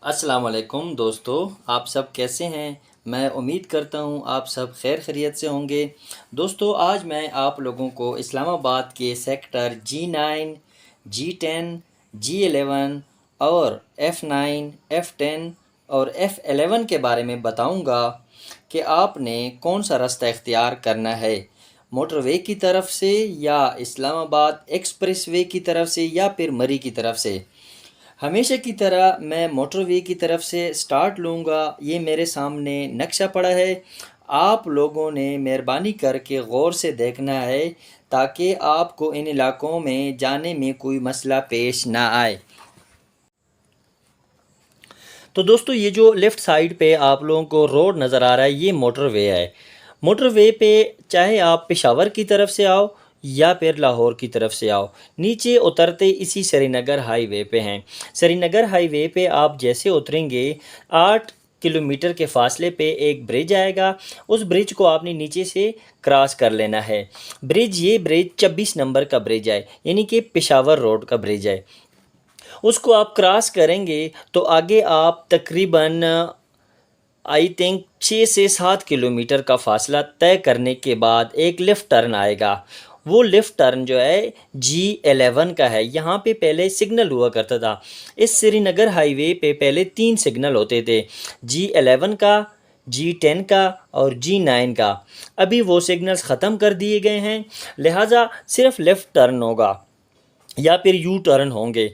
السلام علیکم دوستو، آپ سب کیسے ہیں؟ میں امید کرتا ہوں آپ سب خیر خیریت سے ہوں گے۔ دوستو، آج میں آپ لوگوں کو اسلام آباد کے سیکٹر G9، G10، G11 اور F9، F10 اور F11 کے بارے میں بتاؤں گا کہ آپ نے کون سا راستہ اختیار کرنا ہے، موٹر وے کی طرف سے یا اسلام آباد ایکسپریس وے کی طرف سے یا پھر مری کی طرف سے۔ ہمیشہ کی طرح میں موٹر وے کی طرف سے سٹارٹ لوں گا۔ یہ میرے سامنے نقشہ پڑا ہے، آپ لوگوں نے مہربانی کر کے غور سے دیکھنا ہے تاکہ آپ کو ان علاقوں میں جانے میں کوئی مسئلہ پیش نہ آئے۔ تو دوستو، یہ جو لیفٹ سائیڈ پہ آپ لوگوں کو روڈ نظر آ رہا ہے، یہ موٹر وے ہے۔ موٹر وے پہ چاہے آپ پشاور کی طرف سے آؤ یا پھر لاہور کی طرف سے آؤ، نیچے اترتے اسی سری نگر ہائی وے پہ ہیں۔ سری نگر ہائی وے پہ آپ جیسے اتریں گے، 8 کلومیٹر کے فاصلے پہ ایک برج آئے گا، اس برج کو آپ نے نیچے سے کراس کر لینا ہے۔ یہ برج 26 نمبر کا برج ہے، یعنی کہ پشاور روڈ کا برج ہے۔ اس کو آپ کراس کریں گے تو آگے آپ تقریباً 6 سے 7 کلومیٹر کا فاصلہ طے کرنے کے بعد ایک لیفٹ ٹرن آئے گا۔ وہ لیفٹ ٹرن جو ہے G11 کا ہے۔ یہاں پہ پہلے سگنل ہوا کرتا تھا۔ اس سری نگر ہائی وے پہ پہلے 3 سگنل ہوتے تھے، G11 کا، G10 کا اور G9 کا۔ ابھی وہ سگنلز ختم کر دیے گئے ہیں، لہٰذا صرف لیفٹ ٹرن ہوگا یا پھر یو ٹرن ہوں گے۔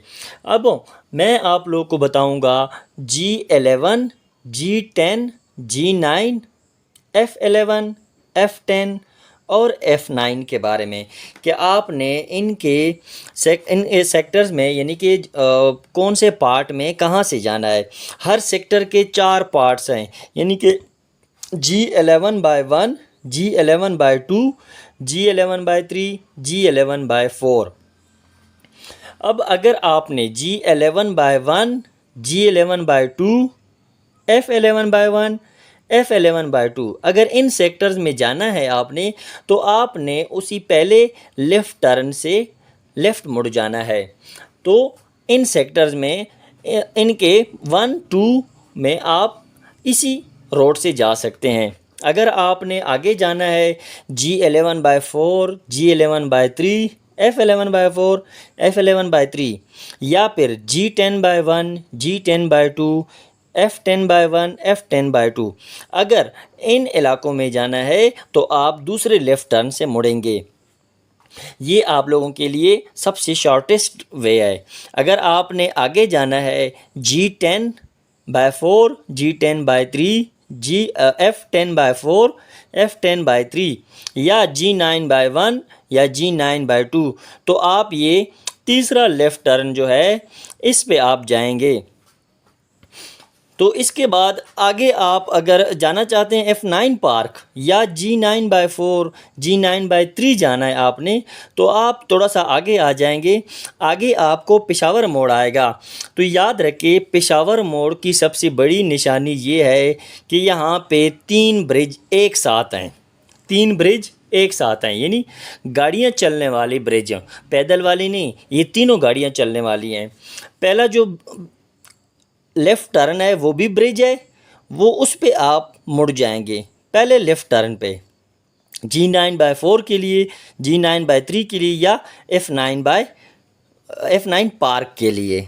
اب میں آپ لوگوں کو بتاؤں گا G11، G10، G9، F11، F10 اور F9 کے بارے میں کہ آپ نے ان سیکٹرز میں، یعنی کہ کون سے پارٹ میں کہاں سے جانا ہے۔ ہر سیکٹر کے 4 پارٹس ہیں، یعنی کہ G11/1، G11/2، G11/3، G11/4۔ اب اگر آپ نے G11/1، G11/2، F11/1، F11/2 اگر ان سیکٹرز میں جانا ہے آپ نے، تو آپ نے اسی پہلے لیفٹ ٹرن سے لیفٹ مڑ جانا ہے۔ تو ان سیکٹرز میں ان کے 1، 2 میں آپ اسی روڈ سے جا سکتے ہیں۔ اگر آپ نے آگے جانا ہے G11/4، G11/3، F11/4، F11/3 یا پھر G10/1، G10/2، F10/1، F10/2 اگر ان علاقوں میں جانا ہے تو آپ دوسرے لیفٹ ٹرن سے مڑیں گے۔ یہ آپ لوگوں کے لیے سب سے شارٹیسٹ وے ہے۔ اگر آپ نے آگے جانا ہے G10/4، G10/3، F10/4، F10/3 یا G9/1 یا G9/2 تو آپ یہ تیسرا لیفٹ ٹرن جو ہے اس پہ آپ جائیں گے۔ تو اس کے بعد آگے آپ اگر جانا چاہتے ہیں F9 پارک یا G9/4، G9/3 جانا ہے آپ نے، تو آپ تھوڑا سا آگے آ جائیں گے۔ آگے آپ کو پشاور موڑ آئے گا۔ تو یاد رکھیں، پشاور موڑ کی سب سے بڑی نشانی یہ ہے کہ یہاں پہ 3 برج ایک ساتھ ہیں۔ 3 برج ایک ساتھ ہیں، یعنی گاڑیاں چلنے والی برج، پیدل والی نہیں، یہ تینوں گاڑیاں چلنے والی ہیں۔ پہلا جو لیفٹ ٹرن ہے وہ بھی برج ہے، وہ اس پہ آپ مڑ جائیں گے پہلے لیفٹ ٹرن پہ، G9/4 کے لیے، G9/3 کے لیے یا F9 پارک کے لیے۔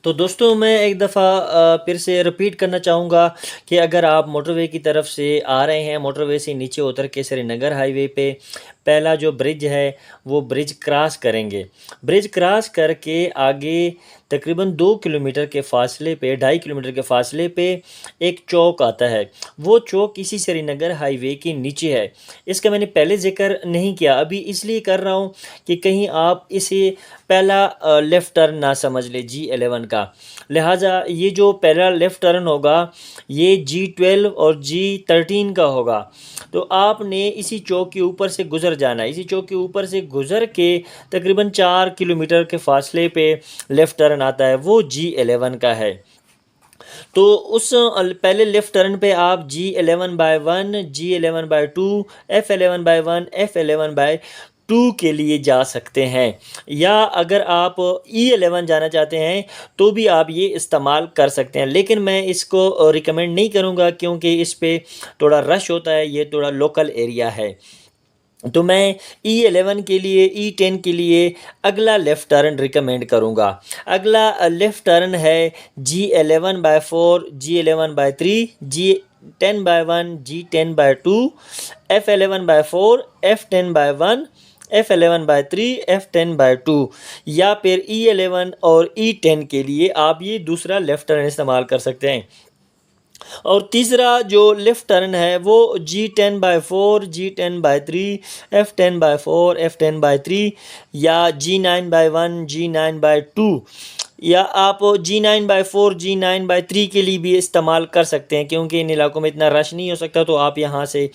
تو دوستوں، میں ایک دفعہ پھر سے رپیٹ کرنا چاہوں گا کہ اگر آپ موٹر وے کی طرف سے آ رہے ہیں، موٹر وے سے نیچے اتر کے سری نگر ہائی وے پہ پہلا جو برج ہے وہ برج کراس کریں گے۔ برج کراس کر کے آگے تقریباً 2 کلومیٹر کے فاصلے پہ، 2.5 کلومیٹر کے فاصلے پہ ایک چوک آتا ہے۔ وہ چوک اسی سری نگر ہائی وے کے نیچے ہے۔ اس کا میں نے پہلے ذکر نہیں کیا، ابھی اس لیے کر رہا ہوں کہ کہیں آپ اسے پہلا لیفٹ ٹرن نہ سمجھ لے G11 کا۔ لہٰذا یہ جو پہلا لیفٹ ٹرن ہوگا یہ G12 اور G13 کا ہوگا۔ تو آپ نے اسی چوک کے اوپر سے گزر جانا ہے۔ اسی چوک کے اوپر سے گزر کے تقریباً 4 کلومیٹر کے فاصلے پہ لیفٹ ٹرن آتا ہے، وہ G11 کا ہے۔ تو اس پہلے لیفٹ ٹرن پہ آپ G11/1، G11/2، F11/1، F11/2 2 کے لیے جا سکتے ہیں، یا اگر آپ E11 جانا چاہتے ہیں تو بھی آپ یہ استعمال کر سکتے ہیں، لیکن میں اس کو ریکمینڈ نہیں کروں گا کیونکہ اس پہ تھوڑا رش ہوتا ہے، یہ تھوڑا لوکل ایریا ہے۔ تو میں E11 کے لیے E10 کے لیے اگلا لیفٹ ٹرن ریکمینڈ کروں گا۔ اگلا لیفٹ ٹرن ہے G11/4 G11/3 G10/1 G10/2 F11/4 F10/1 F11/3 F10/2، یا پھر E11 اور E10 کے لیے آپ یہ دوسرا لیفٹ ٹرن استعمال کر سکتے ہیں۔ اور تیسرا جو لیفٹ ٹرن ہے وہ G10/4 G10/3 F10/4 F10/3 یا G9/1 G9/2، یا آپ G9/4 G9/3 کے لیے بھی استعمال کر سکتے ہیں، کیونکہ ان علاقوں میں اتنا رش نہیں ہو سکتا، تو آپ یہاں سے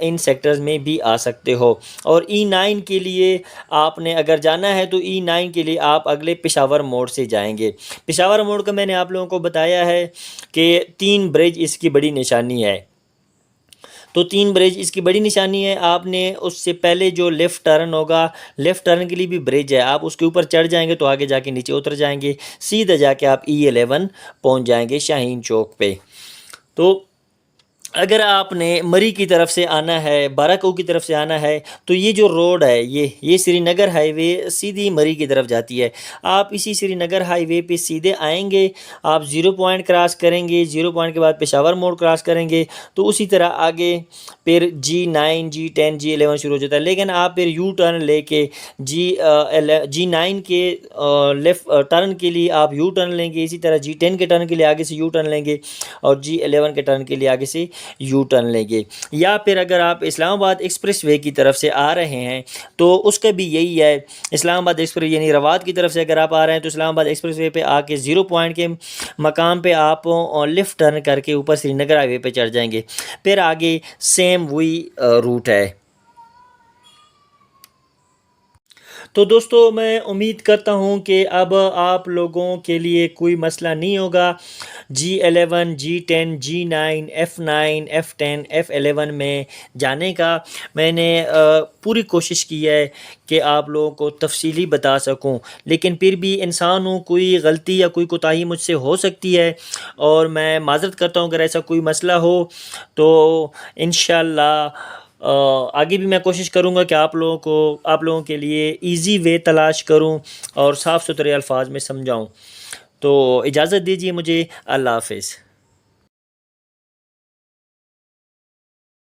ان سیکٹرز میں بھی آ سکتے ہو۔ اور E9 کے لیے آپ نے اگر جانا ہے تو E9 کے لیے آپ اگلے پشاور موڑ سے جائیں گے۔ پشاور موڑ کا میں نے آپ لوگوں کو بتایا ہے کہ 3 برج اس کی بڑی نشانی ہے، تو 3 برج اس کی بڑی نشانی ہے۔ آپ نے اس سے پہلے جو لیفٹ ٹرن ہوگا، لیفٹ ٹرن کے لیے بھی برج ہے، آپ اس کے اوپر چڑھ جائیں گے تو آگے جا کے نیچے اتر جائیں گے، سیدھا جا کے آپ E11 پہنچ جائیں گے شاہین چوک پہ۔ تو اگر آپ نے مری کی طرف سے آنا ہے، بارہ کی طرف سے آنا ہے، تو یہ جو روڈ ہے یہ سری نگر ہائی وے سیدھی مری کی طرف جاتی ہے۔ آپ اسی سری نگر ہائی وے پہ سیدھے آئیں گے، آپ 0 پوائنٹ کراس کریں گے، 0 پوائنٹ کے بعد پشاور موڑ کراس کریں گے، تو اسی طرح آگے پھر G9 G10 G11 شروع ہو جاتا ہے۔ لیکن آپ پھر یو ٹرن لے کے G9 کے لیفٹ ٹرن کے لیے آپ یو ٹرن لیں گے، اسی طرح G10 کے ٹرن کے لیے آگے سے یو ٹرن لیں گے، اور G11 کے ٹرن کے لیے آگے سے یو ٹرن لیں گے۔ یا پھر اگر آپ اسلام آباد ایکسپریس وے کی طرف سے آ رہے ہیں تو اس کا بھی یہی ہے، اسلام آباد ایکسپریس یعنی رواد کی طرف سے اگر آپ آ رہے ہیں تو اسلام آباد ایکسپریس وے پہ آ کے 0 پوائنٹ کے مقام پہ آپ لیفٹ ٹرن کر کے اوپر سری نگر ہائی وے پہ چڑھ جائیں گے، پھر آگے سیم وہی روٹ ہے۔ تو دوستو میں امید کرتا ہوں کہ اب آپ لوگوں کے لیے کوئی مسئلہ نہیں ہوگا G11 G10 G9 F9 F10 F11 میں جانے کا۔ میں نے پوری کوشش کی ہے کہ آپ لوگوں کو تفصیلی بتا سکوں، لیکن پھر بھی انسان ہوں، کوئی غلطی یا کوئی کوتاہی مجھ سے ہو سکتی ہے، اور میں معذرت کرتا ہوں اگر ایسا کوئی مسئلہ ہو تو انشاءاللہ آگے بھی میں کوشش کروں گا کہ آپ لوگوں کے لیے ایزی وے تلاش کروں اور صاف ستھرے الفاظ میں سمجھاؤں۔ تو اجازت دیجیے مجھے، اللہ حافظ۔